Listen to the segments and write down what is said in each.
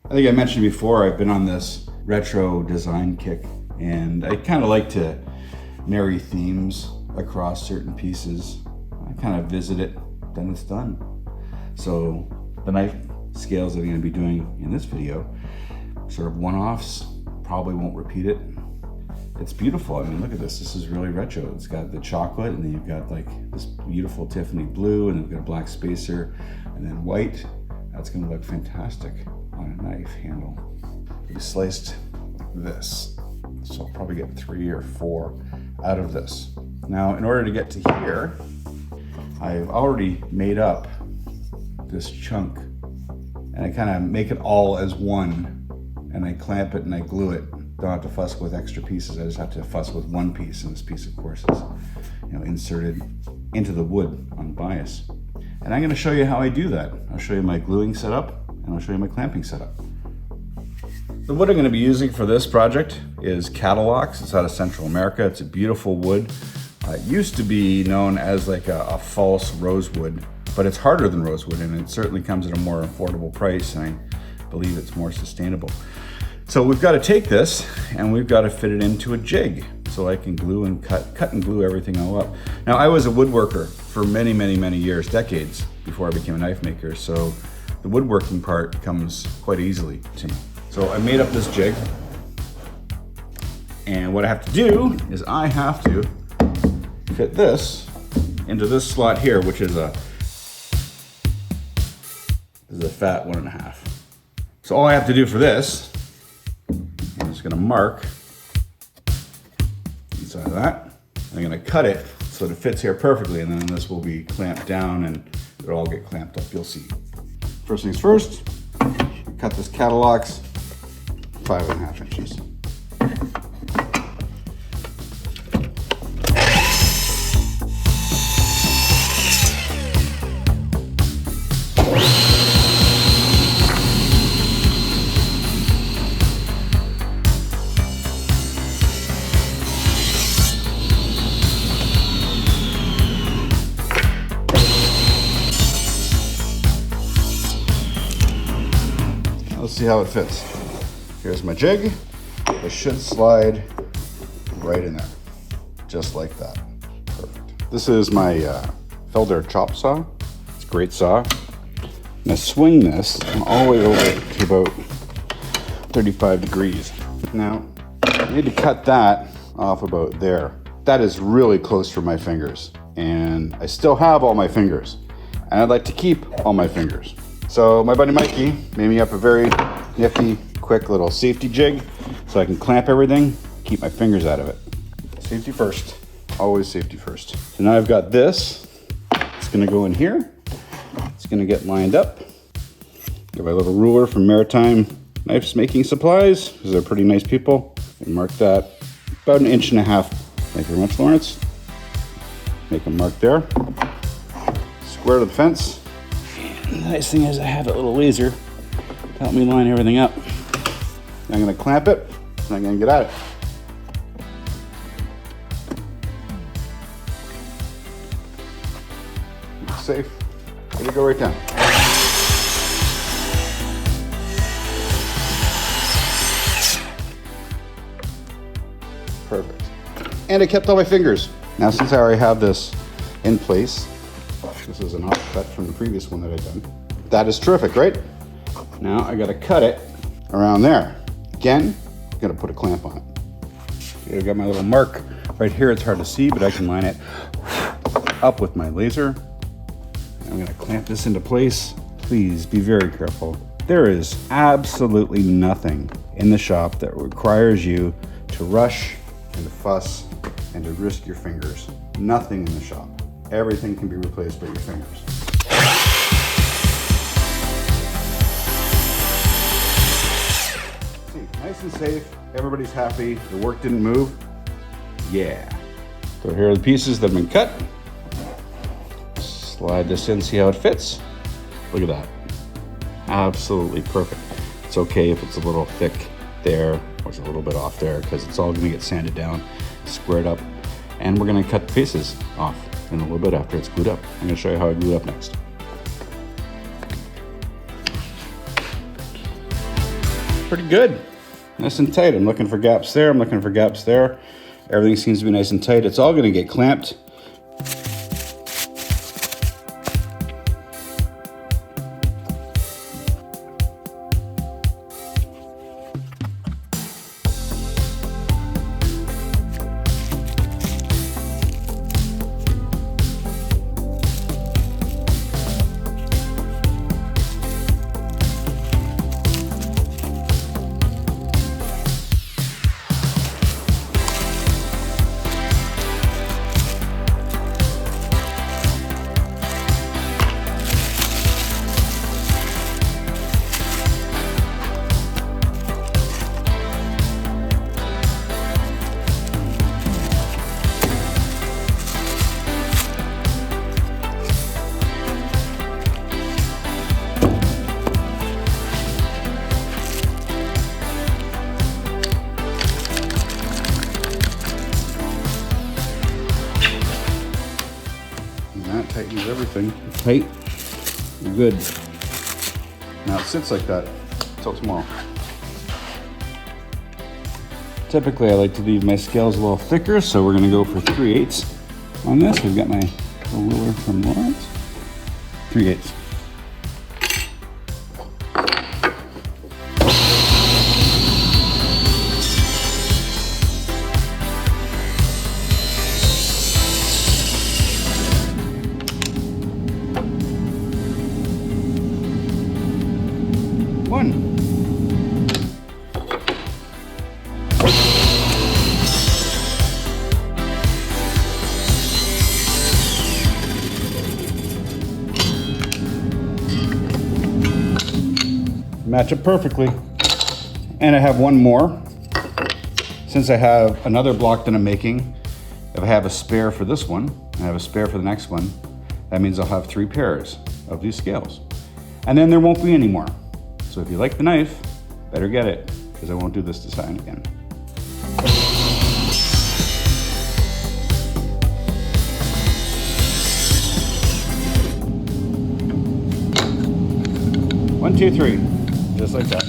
I think I mentioned before, I've been on this retro design kick, and I kind of like to marry themes across certain pieces. I kind of visit it, then it's done. So the knife scales that I'm going to be doing in this video, sort of one-offs, probably won't repeat it. It's beautiful. I mean, look at this. This is really retro. It's got the chocolate, and then you've got like this beautiful Tiffany blue, and then we've got a black spacer, and then white. That's going to look fantastic on a knife handle. We sliced this, so I'll probably get 3 or 4 out of this. Now, in order to get to here, I've already made up this chunk, and I kind of make it all as one, and I clamp it and I glue it. Don't have to fuss with extra pieces. I just have to fuss with one piece, and this piece, of course, is inserted into the wood on bias. And I'm going to show you how I do that. I'll show you my gluing setup, and I'll show you my clamping setup. The wood I'm going to be using for this project is Catalox. It's out of Central America. It's a beautiful wood. It used to be known as like a false rosewood, but it's harder than rosewood, and it certainly comes at a more affordable price, and I believe it's more sustainable. So we've got to take this and we've got to fit it into a jig so I can glue and cut and glue everything all up. Now, I was a woodworker for many, many, many years, decades before I became a knife maker, so the woodworking part comes quite easily to me. So I made up this jig, and what I have to do is I have to fit this into this slot here, which is a fat 1.5. So all I have to do for this, I'm just gonna mark inside of that. I'm gonna cut it so that it fits here perfectly, and then this will be clamped down and it'll all get clamped up, you'll see. First things first, cut this Catalox 5.5 inches. Let's see how it fits. Here's my jig. It should slide right in there, just like that. Perfect. This is my Felder chop saw. It's a great saw. I'm gonna swing this all the way over to about 35 degrees. Now, I need to cut that off about there. That is really close for my fingers, and I still have all my fingers, and I'd like to keep all my fingers. So my buddy Mikey made me up a very nifty, quick little safety jig so I can clamp everything, keep my fingers out of it. Safety first, always safety first. So now I've got this, it's gonna go in here. It's gonna get lined up. Got my little ruler from Maritime Knives Making Supplies, because they're pretty nice people. And mark that about 1.5 inches. Thank you very much, Lawrence. Make a mark there. Square to the fence. The nice thing is I have a little laser to help me line everything up. I'm going to clamp it, and I'm going to get at it. Safe. Let it go right down. Perfect. And I kept all my fingers. Now, since I already have this in place, this is an offcut from the previous one that I've done. That is terrific, right? Now I gotta cut it around there. Again, I'm gonna put a clamp on it. I've got my little mark right here. It's hard to see, but I can line it up with my laser. I'm gonna clamp this into place. Please be very careful. There is absolutely nothing in the shop that requires you to rush and to fuss and to risk your fingers. Nothing in the shop. Everything can be replaced by your fingers. See, nice and safe, everybody's happy, the work didn't move. Yeah. So here are the pieces that have been cut. Slide this in, see how it fits. Look at that. Absolutely perfect. It's okay if it's a little thick there, or it's a little bit off there, because it's all gonna get sanded down, squared up, and we're gonna cut the faces off in a little bit after it's glued up. I'm gonna show you how I glue it up next. pretty good. Nice and tight. I'm looking for gaps there. I'm looking for gaps there. Everything seems to be nice and tight. It's all going to get clamped. That tightens everything. It's tight. You're good. Now it sits like that until tomorrow. Typically I like to leave my scales a little thicker, so we're gonna go for 3/8 on this. We've got my ruler from Lawrence. 3/8. Match it perfectly. And I have one more. Since I have another block that I'm making, if I have a spare for this one, and I have a spare for the next one, that means I'll have 3 pairs of these scales. And then there won't be any more. So if you like the knife, better get it, because I won't do this design again. One, two, three. Just like that.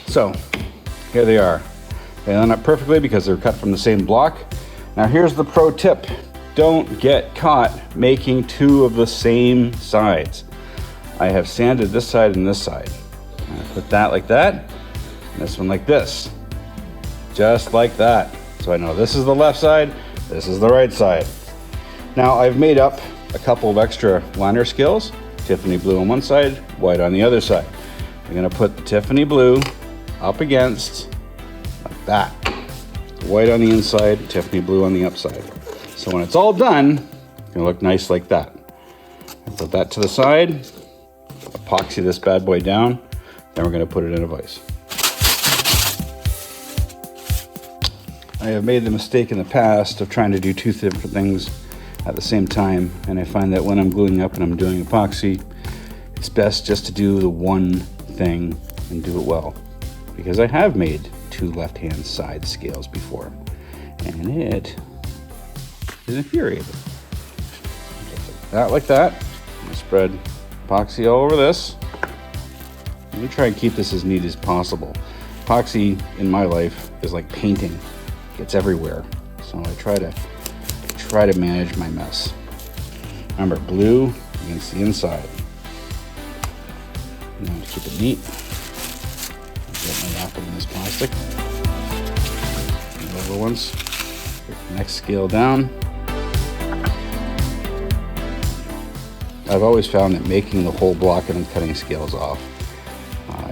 So, here they are. They line up perfectly because they're cut from the same block. Now here's the pro tip. Don't get caught making 2 of the same sides. I have sanded this side and this side. I put that like that, and this one like this. Just like that. So I know this is the left side, this is the right side. Now I've made up a couple of extra liner scales. Tiffany blue on one side, white on the other side. I'm gonna put the Tiffany blue up against, like that. White on the inside, Tiffany blue on the upside. So when it's all done, it's gonna look nice like that. And put that to the side, epoxy this bad boy down, then we're gonna put it in a vise. I have made the mistake in the past of trying to do 2 different things at the same time, and I find that when I'm gluing up and I'm doing epoxy, it's best just to do the one thing and do it well, because I have made 2 left-hand side scales before and it is infuriating. Just like that. I spread epoxy all over this. I'm gonna try and keep this as neat as possible. Epoxy in my life is like painting. It gets everywhere, so I try to manage my mess. Remember, blue against the inside. Now to keep it neat, get my wrap in this plastic. And over once, put the next scale down. I've always found that making the whole block and then cutting scales off,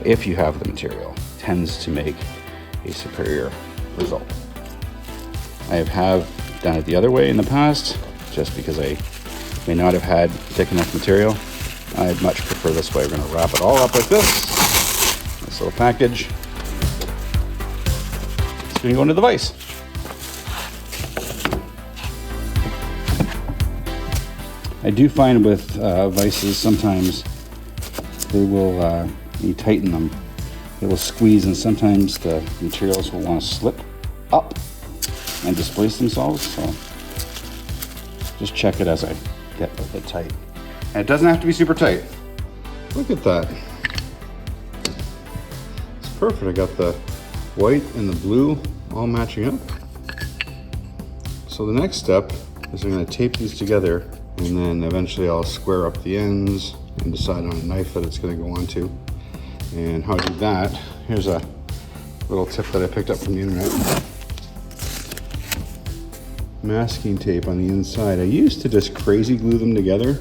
if you have the material, tends to make a superior result. I have done it the other way in the past, just because I may not have had thick enough material. I'd much prefer this way. We're going to wrap it all up like this little package. It's going to go into the vise. I do find with vices sometimes they will, you tighten them, they will squeeze, and sometimes the materials will want to slip up and displace themselves. So just check it as I get a bit tight. And it doesn't have to be super tight. Look at that. It's perfect. I got the white and the blue all matching up. So the next step is I'm going to tape these together, and then eventually I'll square up the ends and decide on a knife that it's going to go onto. And how to do that, here's a little tip that I picked up from the internet. Masking tape on the inside. I used to just crazy glue them together,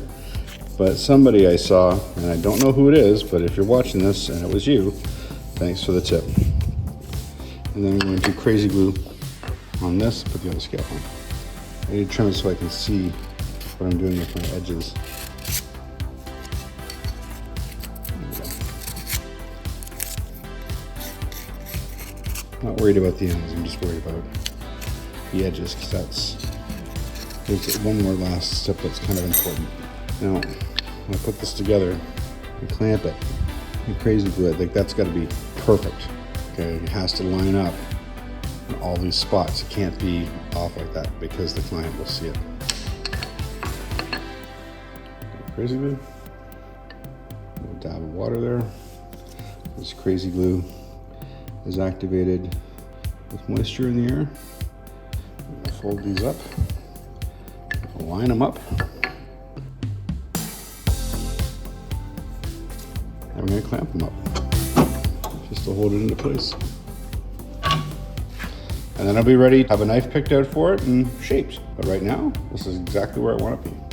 but somebody I saw, and I don't know who it is, but if you're watching this and it was you, thanks for the tip. And then I'm going to crazy glue on this, put the other scalp on. I need to trim it so I can see what I'm doing with my edges. Not worried about the ends, I'm just worried about the edges, because there's one more last step that's kind of important. Now, when I put this together and clamp it and crazy glue it, like that's got to be perfect. Okay, it has to line up in all these spots. It can't be off like that because the client will see it. Crazy glue. A little dab of water there. This crazy glue is activated with moisture in the air. I'll fold these up, I'll line them up, and I'm going to clamp them up just to hold it into place. And then I'll be ready to have a knife picked out for it and shaped. But right now, this is exactly where I want it to be.